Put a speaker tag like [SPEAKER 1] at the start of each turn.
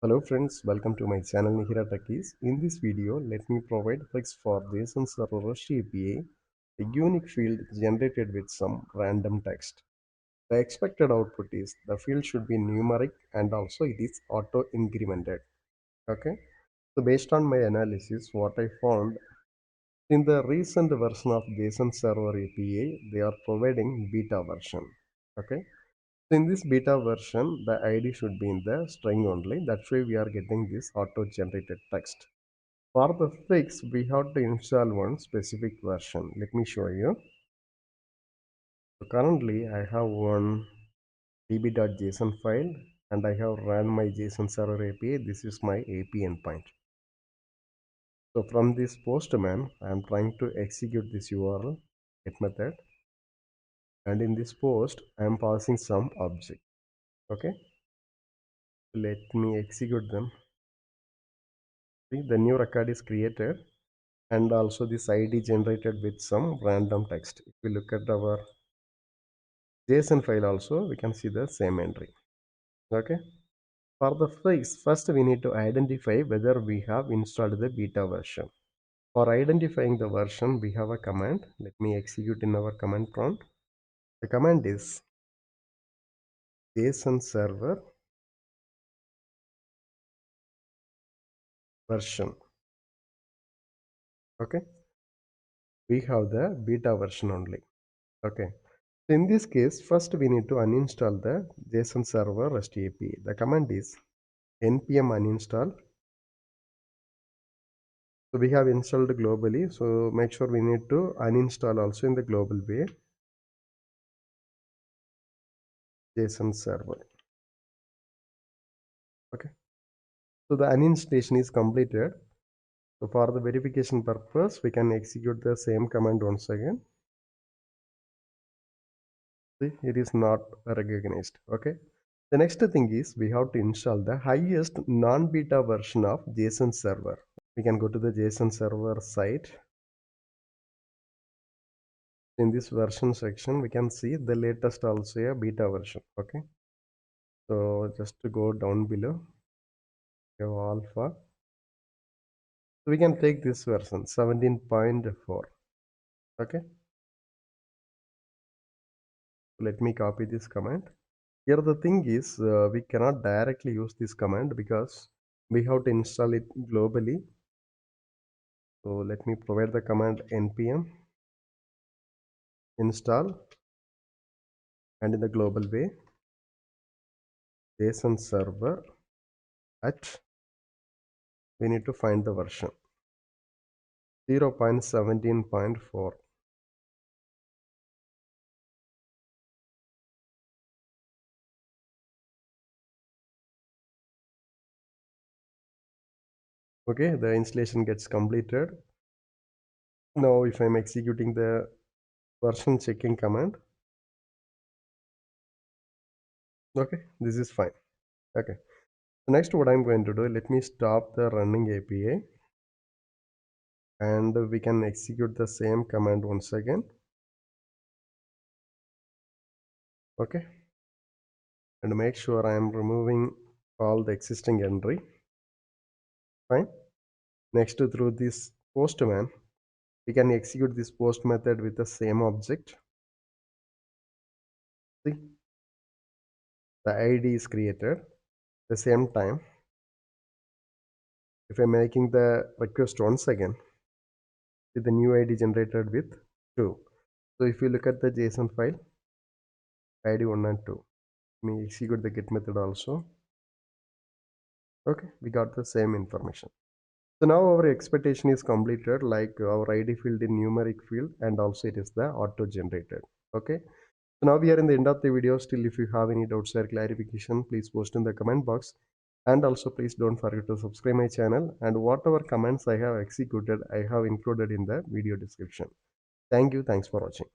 [SPEAKER 1] Hello friends, welcome to my channel Nihira Techies. In this video, let me provide fix for JSON-Server REST API, a unique field generated with some random text. The expected output is the field should be numeric and also it is auto-incremented. Okay, so based on my analysis, what I found in the recent version of JSON-Server API, they are providing beta version. Okay, in this beta version, the ID should be in the string only. That's why we are getting this auto-generated text. For the fix, we have to install one specific version. Let me show you. So currently, I have one db.json file and I have run my JSON server API. This is my API endpoint. So from this postman, I am trying to execute this URL get method, and in this post, I am passing some object. Okay, let me execute them. See, the new record is created and also this ID generated with some random text. If we look at our JSON file also, we can see the same entry. Okay. For the fix, first we need to identify whether we have installed the beta version. For identifying the version, we have a command. Let me execute in our command prompt. The command is JSON-Server version. Okay. We have the beta version only. Okay. In this case, first we need to uninstall the JSON-Server REST API. The command is npm uninstall. So we have installed globally, so make sure we need to uninstall also in the global way JSON-Server. Okay, so the uninstallation is completed. So for the verification purpose, we can execute the same command once again. See, it is not recognized. Okay, the next thing is we have to install the highest non-beta version of JSON-Server. We can go to the JSON-Server site. In this version section, we can see the latest also a beta version. Okay, so just to go down below, we have alpha. So we can take this version 17.4. Okay, let me copy this command. Here the thing is we cannot directly use this command because we have to install it globally. So let me provide the command npm install, and in the global way JSON server at, we need to find the version 0.17.4. Okay, the installation gets completed. Now if I'm executing the version checking command, okay, this is fine. Okay, so next what I'm going to do, let me stop the running API and we can execute the same command once again. Okay, and make sure I am removing all the existing entry. Fine. Next, through this postman, we can execute this post method with the same object. See, the ID is created. At the same time, if I'm making the request once again, see the new ID generated with 2. So if you look at the JSON file, ID 1 and 2. Let me execute the get method also. Okay, we got the same information. So now our expectation is completed, like our ID field in numeric field, and also it is the auto generated. Okay, so now we are in the end of the video. Still, if you have any doubts or clarification, please post in the comment box, and also please don't forget to subscribe my channel, and whatever comments I have executed I have included in the video description. Thank you. Thanks for watching.